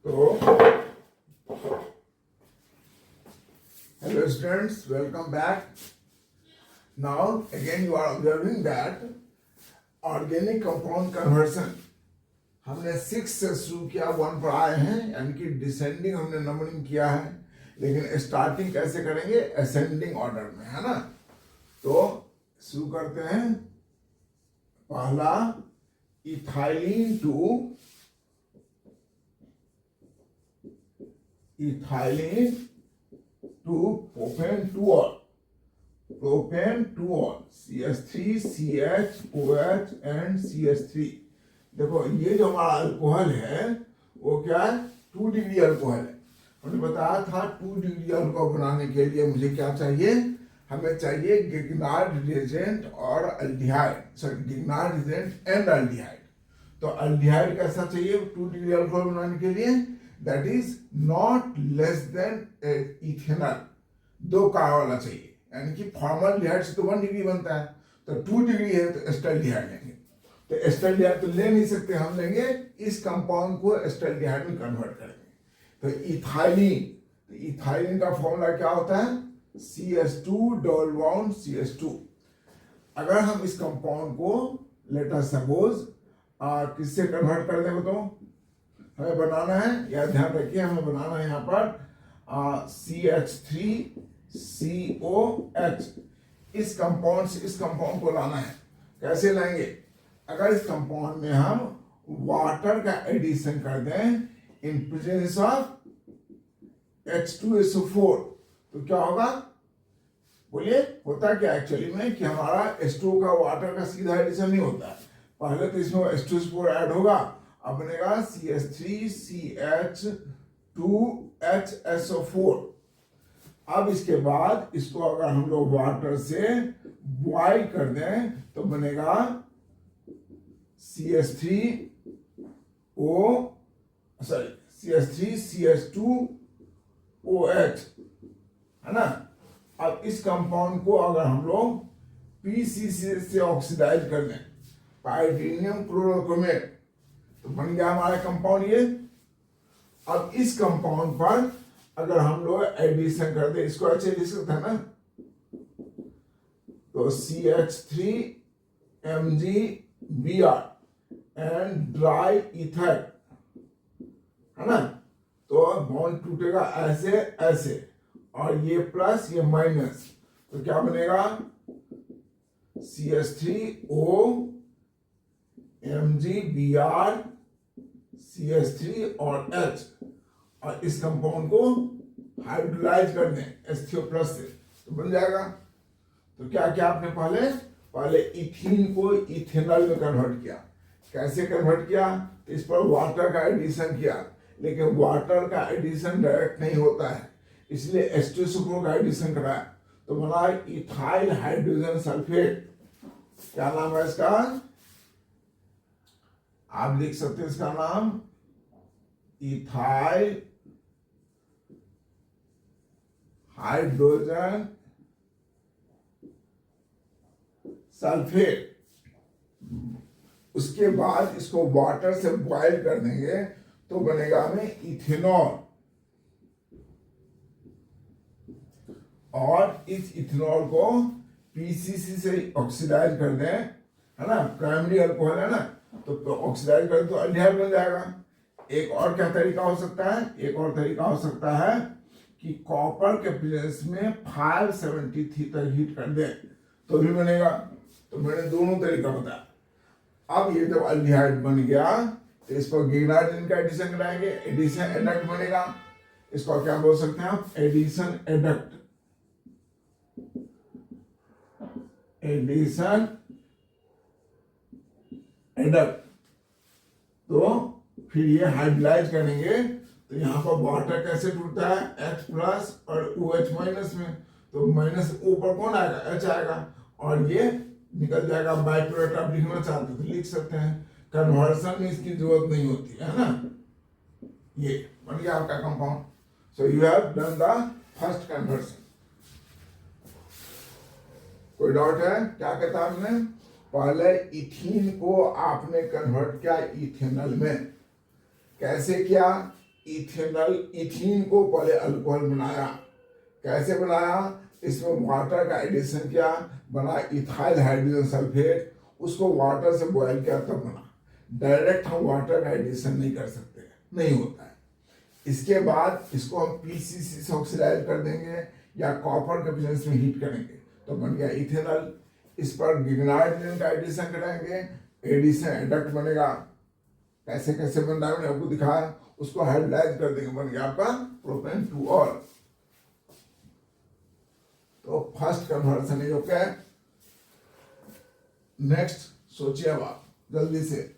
So, hello students, welcome back. Now again you are observing that organic compound conversion हमने 6 से शुरू किया, 1 पर आए हैं, यानी कि डिसेंडिंग हमने नंबरिंग किया है, लेकिन स्टार्टिंग कैसे करेंगे? असेंडिंग ऑर्डर में, है ना। तो शुरू करते हैं। पहला ethylene to propane 2 on CH3 CHOH and CH3। देखो ये जो हमारा अल्कोहल है वो क्या है? 2 डिग्री अल्कोहल है। हमने बताया था 2 डिग्री अल्कोहल बनाने के लिए मुझे क्या चाहिए? हमें चाहिए गिग्नार्ड रिएजेंट और aldehyde, sorry Grignard reagent and aldehyde. तो अल्डिहाइड कैसा चाहिए 2 डिग्री अल्कोहल बनाने के लिए? That is not less than ethanol, 2 का वाला चाहिए, यानी कि फॉर्मल्डिहाइड से तो 1 डिग्री बनता है, तो 2 डिग्री है तो एस्टल्डिहाइड लेंगे। तो एस्टल्डिहाइड तो ले नहीं सकते, हम लेंगे इस कंपाउंड को एस्टल्डिहाइड में कन्वर्ट करेंगे। तो इथाइलिन का फॉर्मूला क्या होता है? CH2 double bond CH2। अगर हम इस कंपाउंड को लेट अस सपोज किससे कन्वर्ट कर दें तो हमें बनाना है, या ध्यान रखिए हमें बनाना है यहाँ पर CH3COH। इस कंपाउंड से इस कंपाउंड को लाना है। कैसे लाएंगे? अगर इस कंपाउंड में हम वाटर का एडिशन कर दें इन प्रेजेंस ऑफ H2SO4 तो क्या होगा? बोलिए, होता क्या एक्चुअली में कि हमारा H2 का वाटर का सीधा एडिशन नहीं होता है। पहले तो इसमें H2SO4 ऐड होगा, अब बनेगा CH3CH2HSO4। अब इसके बाद इसको अगर हम लोग वाटर से बॉइल कर दें तो बनेगा CH3CH2OH, है ना। अब इस कंपाउंड को अगर हम लोग PCC से ऑक्सीडाइज कर दें, पाइरीनियम क्लोरोक्रोमेट, तो बन गया हमारा कंपाउंड ये। अब इस कंपाउंड पर अगर हम लोग एडिशन कर दें, इसको अच्छे लिख सकते हैं ना, तो CH3MgBr एंड ड्राई इथर, है ना। तो बॉन्ड टूटेगा ऐसे ऐसे, और ये प्लस ये माइनस, तो क्या बनेगा? CH3O MgBr CH3 और H, और इस कंपाउंड को हाइड्रोलाइज कर दें H3O प्लस से, तो बन जाएगा। तो क्या क्या आपने पहले इथीन को इथेनॉल में कन्वर्ट किया। कैसे कन्वर्ट किया? तो इस पर वाटर का एडिशन किया, लेकिन वाटर का एडिशन डायरेक्ट नहीं होता है, इसलिए H2SO4 का एडिशन कराया, तो बना इथाइल हाइड्रोजन सल्फेट। क्या नाम है इसका? आप लिख सकते हैं इसका नाम इथाइल हाइड्रोजन सल्फेट। उसके बाद इसको वाटर से बॉइल कर देंगे तो बनेगा हमें इथेनॉल, और इस इथेनॉल को PCC से ऑक्सीडाइज कर दें, है ना, प्राइमरी अल्कोहल है ना, तो ऑक्सीडाइज कर तो अल्डिहाइड बन जाएगा। एक और क्या तरीका हो सकता है? एक और तरीका हो सकता है कि कॉपर के प्लेस में 573 तक हीट कर दें तो भी बनेगा। तो मैंने दोनों तरीका बताया। अब ये जब अल्डिहाइड बन गया तो इस पर गिग्नार्ड का एडिशन कराएंगे, एडिशन एडक्ट बनेगा। इसको क्या बोल सकते हैं आप? Addition adduct, addition adduct. तो फिर ये हाइड्रोलाइज करेंगे, तो यहाँ पर वाटर कैसे टूटता है? H प्लस और OH माइनस में, तो माइनस ऊपर कौन आएगा? H आएगा, और ये निकल जाएगा। बाई प्रोडक्ट आप लिखना चाहते तो लिख सकते हैं, कन्वर्सन में इसकी जरूरत नहीं होती है ना। ये बन गया आपका compound. So you have done the first conversion. कोई डाउट है? क्या कहता आपने? पहले इथीन को आपने कन्वर्ट किया इथेनॉल में। कैसे किया? इथीन को पहले अल्कोहल बनाया। कैसे बनाया? इसमें वाटर का एडिशन किया, बना इथाइल हाइड्रोजन सल्फेट, उसको वाटर से बॉयल किया तब बना। डायरेक्ट हम वाटर का एडिशन नहीं कर सकते, नहीं होता है। इसके बाद इसको हम पीसीसी से ऑक्सीडाइज कर देंगे या कॉपर के प्रेजेंस में हीट करेंगे तो बन गया इथेनॉल। इस पर गिग्नाइट का एडिशन कराएंगे, एडिशन एडक्ट बनेगा। कैसे कैसे बन रहा है मैंने आपको दिखाया, उसको हाइड्रोलाइज कर देंगे, बन गया आपका प्रोपेन 2-ऑल। तो first conversion is okay. Next सोचिए अब आप जल्दी से।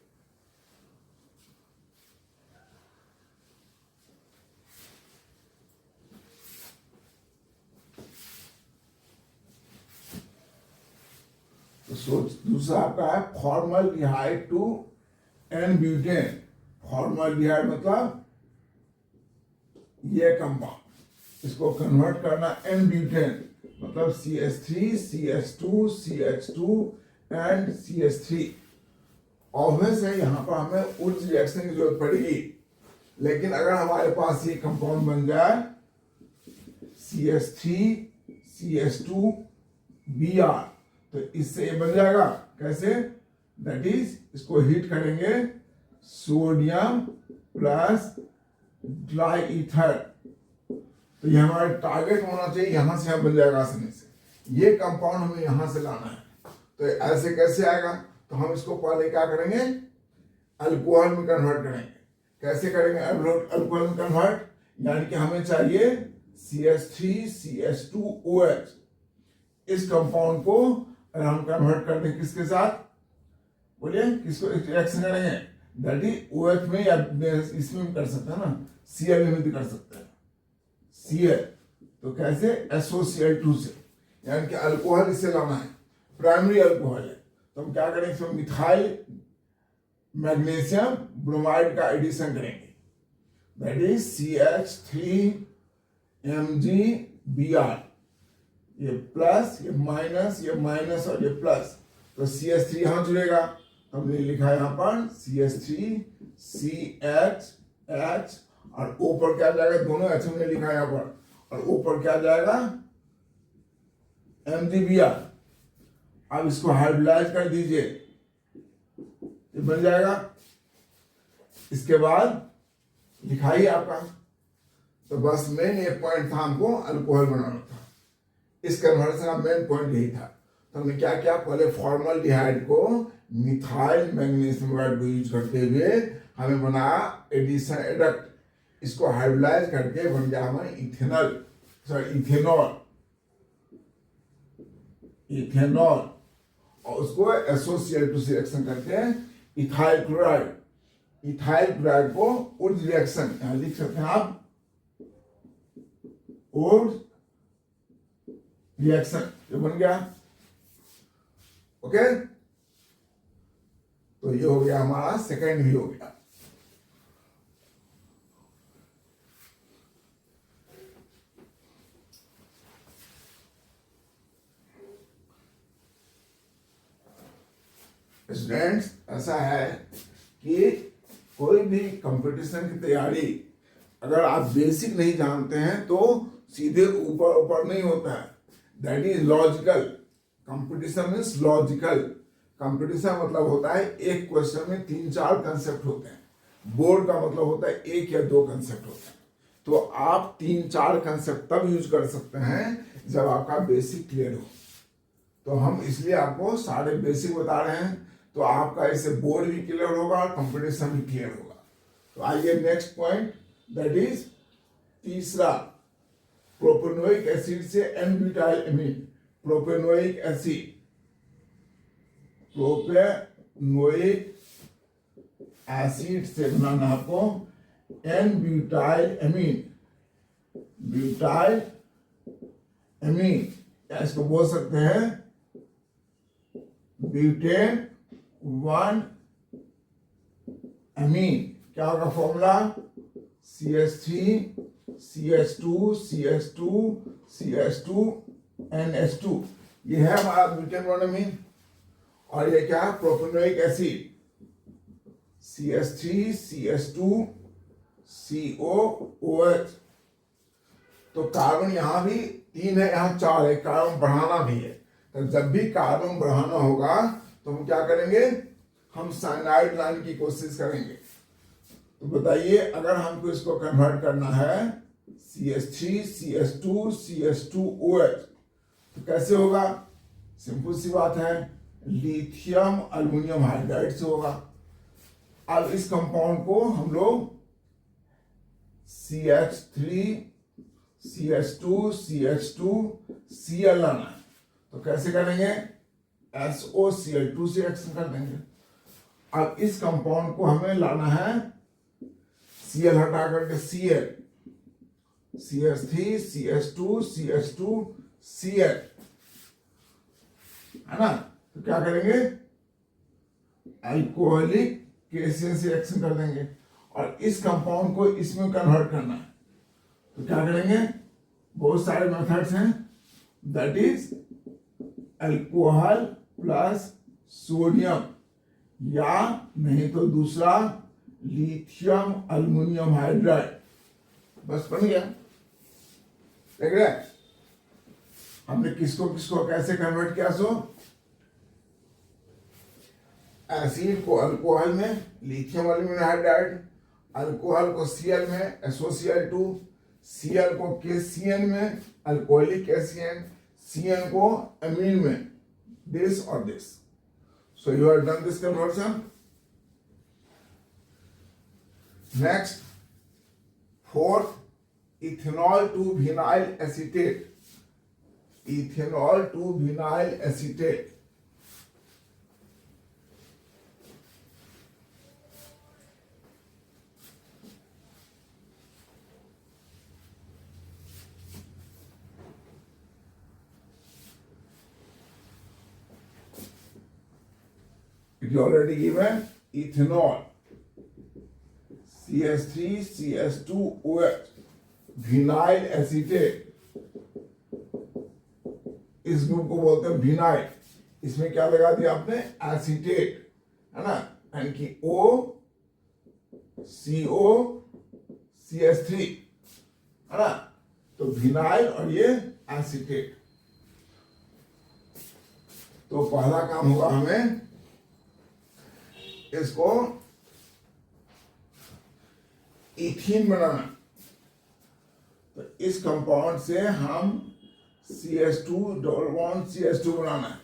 तो सोच दूसरा आपका है formaldehyde to n butane. Formaldehyde मतलब ये कंपाउंड, इसको कन्वर्ट करना एन ब्यूटेन मतलब CH3 CH2 CH2 and CH3। Obvious है यहाँ पर हमें उस रिएक्शन की जरूरत पड़ेगी, लेकिन अगर हमारे पास ये कंपाउंड बन जाए CH3 CH2 Br तो इससे ये बन जाएगा। कैसे? दैट इज इसको हीट करेंगे, सोडियम प्लस ड्राई ईथर। तो ये हमारा टारगेट होना चाहिए, यहां से हम बन जाएगा आसानी से। ये कंपाउंड हमें यहां से लाना है। तो ऐसे कैसे आएगा? तो हम इसको पहले क्या करेंगे, अल्कोहल में कन्वर्ट करेंगे। कैसे करेंगे अल्कोहल में कन्वर्ट? यानी कि हमें चाहिए CH3 CH2OH। इस कंपाउंड को अगर हम कन्वर्ट कर दें किसके साथ, बोलिए किसको रिएक्शन करेंगे? दैट इज OH में या इसमें भी कर सकते हैं ना, Cl में भी कर सकते हैं Cl। तो कैसे? SOCl2 से, यानी कि अल्कोहल इससे लाना है, प्राइमरी अल्कोहल है। तो हम क्या करेंगे, इसमें मिथाइल मैग्नीशियम ब्रोमाइड का एडिशन करेंगे। That is CH3Mg Br। ये प्लस ये माइनस और ये प्लस, तो CH3 यहां जुड़ेगा। हमने लिखा यहाँ पर CH3CHH और ऊपर क्या जाएगा, दोनों H हमने लिखा यहाँ पर, और ऊपर क्या जाएगा MgBr। अब इसको हाइड्रोलाइज कर दीजिए, ये बन जाएगा। इसके बाद लिखाई आपका। तो बस मेन ये पॉइंट था, हमको अल्कोहल बनाना था। इस कन्वर्सन का मेन पॉइंट यही था। तो हमने क्या किया, पहले फॉर्मल्डिहाइड को मिथाइल मैग्नीशियम को यूज करते हुए हमें बनाया एडिशन एडक्ट। इसको हाइड्रोलाइज करके बन गया हमारे इथेनॉल, और उसको SOCl2 से रिएक्शन करके इथाइल क्लोराइड को उर्ज रिएक्शन, यहां लिख सकते हैं आप उर्ज रिएक्शन, ये बन गया। ओके, तो ये हो गया हमारा सेकेंड भी हो गया। स्टूडेंट्स, ऐसा है कि कोई भी कंपटीशन की तैयारी अगर आप बेसिक नहीं जानते हैं तो सीधे ऊपर ऊपर नहीं होता है। That is logical. Competition means logical. Competition मतलब होता है एक क्वेश्चन में 3-4 कंसेप्ट होते हैं। बोर्ड का मतलब होता है 1 या 2 कंसेप्ट होते हैं। तो आप 3-4 कंसेप्ट तब यूज कर सकते हैं जब आपका बेसिक क्लियर हो। तो हम इसलिए आपको सारे बेसिक बता रहे हैं, तो आपका इससे बोर्ड भी क्लियर होगा और कंपटीशन भी क्लियर होगा। तो आइए नेक्स्ट पॉइंट, दैट इज तीसरा, प्रोपेनोइक एसिड से n butyl amine. Propanoic acid से बनाना आपको एन ब्यूटाइल एमीन, या इसको बोल सकते हैं ब्यूटेन 1 एमीन। क्या होगा formula? CH3 CH2 CH2 CH2 NH2। ये है हमारा ब्यूटेन 1 एमीन। और ये क्या है? Propanoic acid CH3 CH2 COOH। तो कार्बन यहाँ भी 3 है, यहाँ 4 है, कार्बन बढ़ाना भी है। तो जब भी कार्बन बढ़ाना होगा तो हम क्या करेंगे, हम साइनाइड लाने की कोशिश करेंगे। तो बताइए, अगर हमको इसको कन्वर्ट करना है CH3 CH2 CH2OH तो कैसे होगा? सिंपल सी बात है, लिथियम अल्युमिनियम हाइड्राइड से होगा। अब इस कंपाउंड को हम लोग CH3 CH2 CH2 Cl लाना है। तो कैसे करेंगे? SOCl2 से एक्शन कर देंगे। अब इस कंपाउंड को हमें लाना है Cl हटा करके Cl, CH3 CH2 CH2 Cl, है ना? तो क्या करेंगे? अल्कोहलिक केसियन से एक्शन कर देंगे और इस कंपाउंड को इसमें कन्वर्ट करना है। तो क्या करेंगे? बहुत सारे मेथड्स हैं, that is alcohol plus sodium, या नहीं तो दूसरा लिथियम अल्युमिनियम हाइड्राइड। बस बन गया। देख रहे हैं हमने किसको किसको कैसे कन्वर्ट किया? सो एसिड को अल्कोहल में लिथियम अल्युमिनियम हाइड्राइड, अल्कोहल को Cl में SOCl2, Cl को KCN में अल्कोहलिक केसियन, Cn को अमीन में, दिस और this. So you have done this conversion. Next, fourth, ethanol to vinyl acetate. Ethanol to vinyl acetate. It is already given, ethanol, CH3 CH2OH, vinyl acetate. इस group को बोलते हैं vinyl. इसमें क्या लगा दिया आपने? एसीटेट, है ना? यानी कि O CO CH3, है ना? तो विनाइल और ये एसीटेट। तो पहला काम होगा हमें इसको इथीन बनाना। तो इस कंपाउंड से हम CH2 डबल बॉन्ड CH2 बनाना है।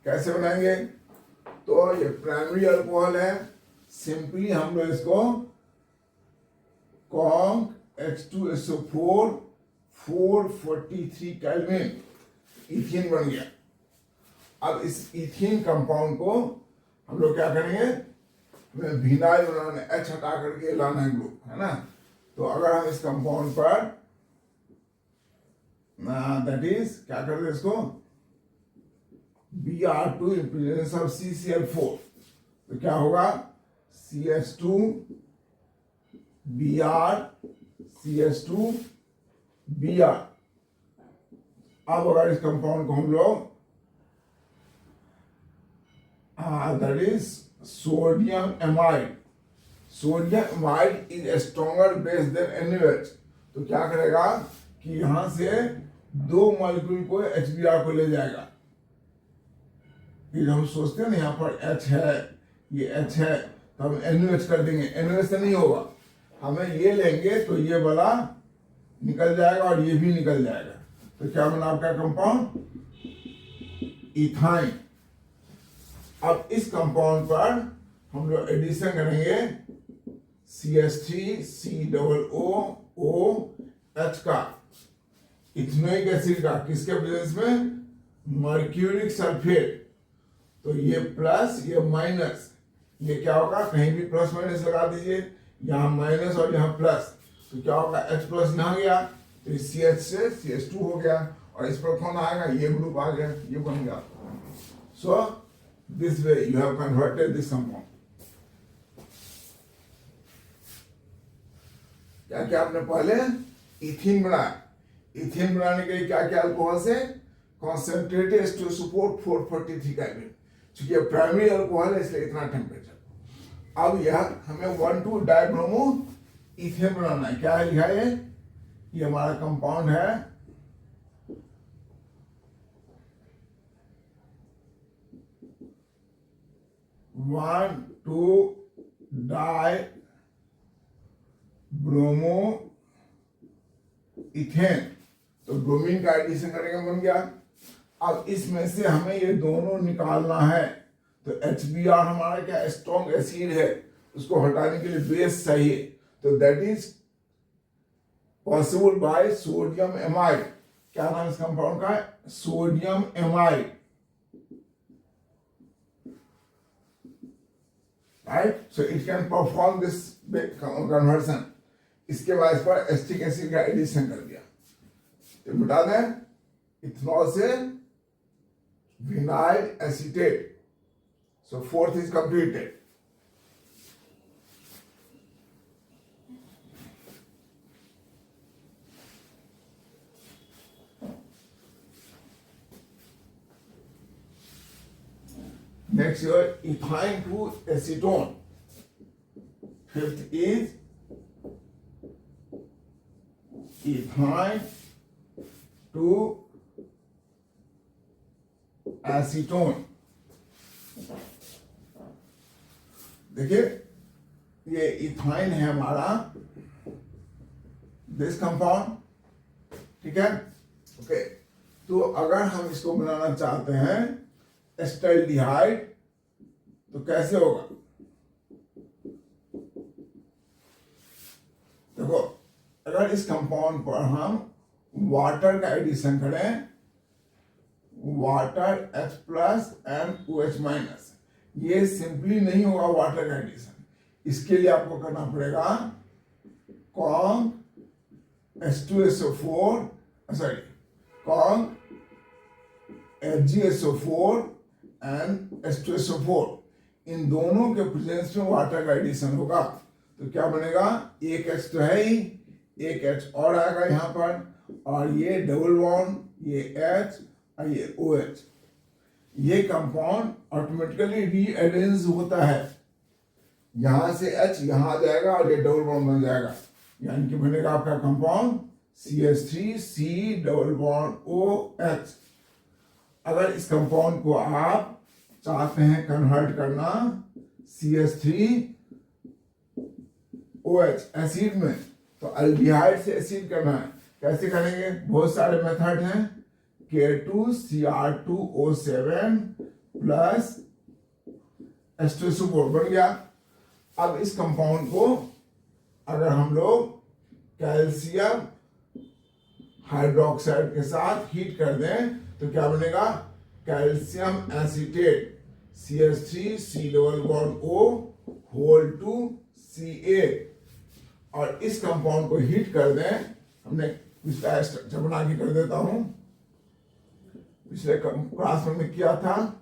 कैसे बनाएंगे? तो ये प्राइमरी अल्कोहल है, सिंपली हम लोग इसको कॉन्क H2SO4 443 केल्विन इथीन बन गया। अब इस इथीन कंपाउंड को हम लोग क्या करेंगे? हमें विनाइल बनाना है, H हटा करके लाना है ग्रुप, है ना? तो अगर हम इस कंपाउंड पर दैट इज क्या करते हैं इसको Br2 in presence of CCl4, तो क्या होगा? CH2 Br CH2 Br। अब अगर इस कंपाउंड को हम लोग that is sodium amide, sodium amide is stronger base than NaOH। तो क्या करेगा कि यहां से 2 मॉलिक्यूल को HBr को ले जाएगा। फिर हम सोचते हैं ना यहाँ पर H है, ये H है, तो हम NaOH कर देंगे। NaOH से नहीं होगा, हमें ये लेंगे तो ये वाला निकल जाएगा और ये भी निकल जाएगा। तो क्या बना आपका कंपाउंड? इथाइन। अब इस कंपाउंड पर हम लोग एडिशन करेंगे CH3 COOH का, इथेनोइक एसिड का। किसके प्रेजेंस में? Mercuric sulphate. तो ये प्लस ये माइनस, ये क्या होगा? कहीं भी प्लस माइनस लगा दीजिए, यहाँ माइनस और यहाँ प्लस, तो क्या होगा? H प्लस यहाँ गया तो CH से CH2 हो गया और इस पर कौन आएगा? ये ग्रुप आ गया, ये बन गया। So this way you have converted this compound. क्या क्या आपने पहले इथीन बनाया। इथीन बनाने के लिए क्या क्या अल्कोहल से? Concentrated H2SO4 443 kelvin. चूंकि ये प्राइमरी अल्कोहल है इसलिए इतना टेम्परेचर। अब यह हमें 1,2 डाइब्रोमो इथेन बनाना है। क्या लिखा है? ये हमारा कंपाउंड है, one two die bromo ethane. तो ब्रोमीन का एडिशन करेंगे, बन गया। अब इसमें से हमें ये दोनों निकालना है। तो HBr हमारा क्या स्ट्रॉन्ग एसिड है, उसको हटाने के लिए बेस चाहिए। तो that is possible by sodium amide. क्या नाम इस कंपाउंड का? Sodium amide, right. So it can perform this conversion. इसके बाद इस पर एस्टिक एसिड का एडिशन कर दिया। तो बता दें, इथेनॉल से vinyl acetate. So fourth is completed. Next your ethyne to acetone. Fifth is ethyne to acetone. देखिए, ये इथाइन है हमारा, दिस कंपाउंड, ठीक है। ओके, तो अगर हम इसको बनाना चाहते हैं एस्टाल्डिहाइड, तो कैसे होगा? देखो, अगर इस कंपाउंड पर हम वाटर का एडिशन करें, वाटर H+ एंड OH-, ये सिंपली नहीं होगा वाटर का एडिशन। इसके लिए आपको करना पड़ेगा Kong H2SO4, sorry Kong FgSO4 and H2SO4, इन दोनों के प्रेजेंस में वाटर का एडिशन होगा। तो क्या बनेगा? एक H तो है ही, एक H और आएगा यहाँ पर, और ये डबल बॉन्ड, ये H और ये OH। ये कंपाउंड ऑटोमेटिकली रीअरेंज होता है। यहां से H यहां आ जाएगा और ये डबल बॉन्ड बन जाएगा, यानी कि बनेगा आपका compound CH3C double bond OH। अगर इस कंपाउंड को आप चाहते हैं कन्वर्ट करना CH3OH एसिड में, तो अल्डिहाइड से एसिड करना है। कैसे करेंगे? बहुत सारे मेथड हैं। K2Cr2O7 प्लस H2SO4 बन गया। अब इस कंपाउंड को अगर हम लोग कैल्शियम हाइड्रोक्साइड के साथ हीट कर दें, तो क्या बनेगा? Calcium acetate CH3C double bond O whole two Ca। और इस कंपाउंड को हीट कर दें, हमने पिछला स्ट्रक्चर बना के कर देता हूं, पिछले क्लास में किया था।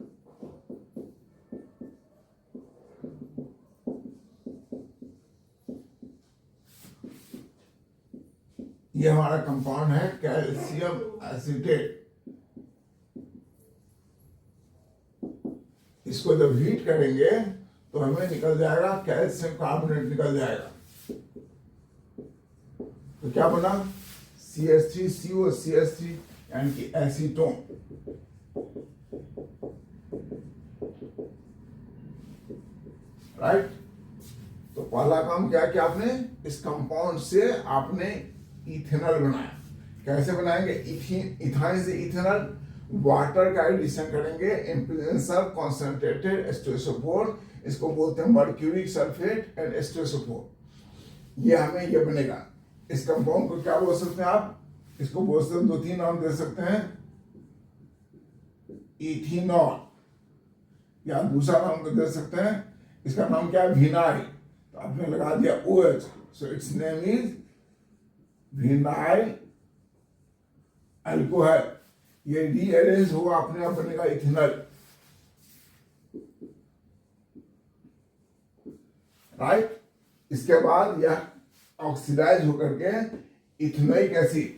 ये हमारा कंपाउंड है कैल्शियम एसीटेट। इसको जब हीट करेंगे तो हमें निकल जाएगा कैल्शियम कार्बोनेट निकल जाएगा। तो क्या बना? CH3CO CH3 यानी कि एसीटोन। राइट। तो पहला काम क्या किया आपने? इस कंपाउंड से आपने इथेनॉल बनाया। कैसे बनाएंगे? इथाइन से इथेनॉल, वाटर का एडिशन करेंगे in presence of concentrated H2SO4, इसको बोलते हैं मर्क्यूरिक सल्फेट एंड H2SO4। ये हमें ये बनेगा। इस कंपाउंड को क्या बोल सकते हैं आप? इसको बोल सकते हैं, दो तीन नाम दे सकते हैं, इथेनॉल, या दूसरा नाम को दे सकते हैं, इसका नाम क्या है? विनाइल। तो आपने लगा दिया OH, so it's name is vinyl alcohol. ये रीअरेंज होगा, अपने आप बनेगा इथेनॉल। राइट। इसके बाद यह ऑक्सीडाइज होकर के इथेनोइक एसिड,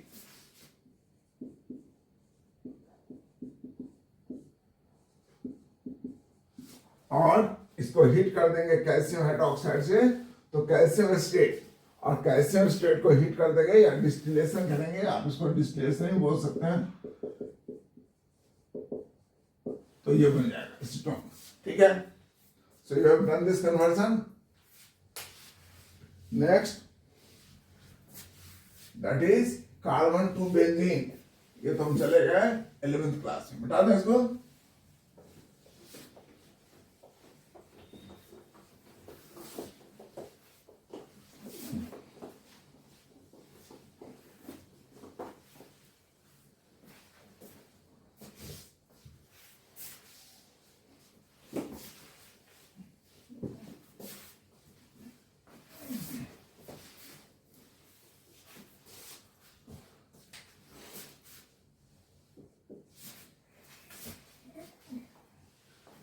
और इसको हीट कर देंगे कैल्शियम हाइड्रोक्साइड से, तो कैल्शियम एसीटेट और कैल्शियम स्टेट को हीट कर देंगे या डिस्टिलेशन करेंगे, आप इसको डिस्टिलेशन ही बोल सकते हैं, तो ये बन जाएगा एसीटोन। ठीक है, so you have done this conversion. Next that is carbon to benzene. ये तो हम चले गए 11th क्लास में, बता दें इसको।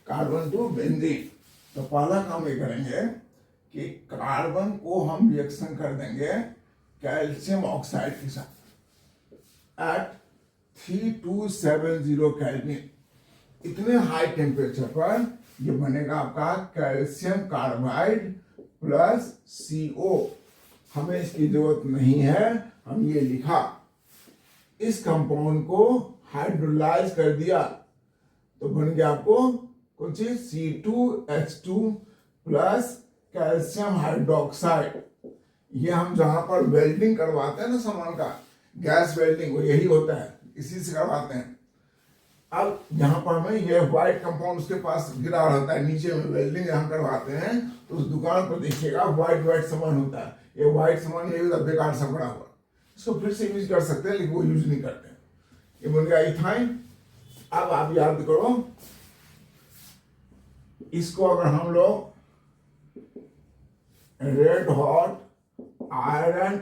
Carbon to benzene. तो पहला काम ये करेंगे कि कार्बन को हम रिएक्शन कर देंगे कैल्शियम ऑक्साइड के साथ एट 3270 केल्विन। इतने हाई टेम्परेचर पर ये बनेगा आपका कैल्शियम कार्बाइड प्लस CO। हमें इसकी जरूरत नहीं है, हम ये लिखा। इस कंपाउंड को हाइड्रोलाइज कर दिया तो बन गया आपको कुछ C2H2 प्लस कैल्शियम हाइड्रोक्साइड। ये हम जहां पर वेल्डिंग करवाते हैं ना सामान का, गैस वेल्डिंग, वो यही होता है, इसी से करवाते हैं। अब यहाँ पर हमें ये व्हाइट कंपाउंड उसके पास गिरा रहता है नीचे में, वेल्डिंग यहाँ करवाते हैं तो उस दुकान पर देखिएगा व्हाइट सामान होता है। ये व्हाइट सामान ये बेकार सा पड़ा हुआ, इसको फिर से यूज कर सकते हैं लेकिन वो यूज नहीं करते हैं। ये बन गया इथाइन। अब आप याद करो, इसको अगर हम लोग red hot iron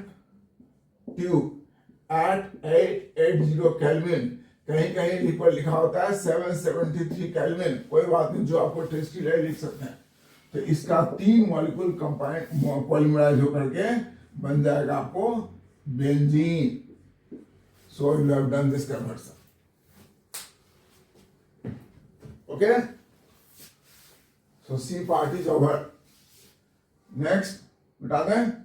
tube at 880 kelvin, कहीं कहीं पर लिखा होता है 773 केल्विन, कोई बात नहीं, जो आपको टेस्टी लगे लिख सकते हैं। तो इसका 3 मॉलिक्यूल कंपाउंड पॉलीमराइज होकर के बन जाएगा आपको benzene. So you have done this conversion. Okay, so C part is over. Next, बता दें।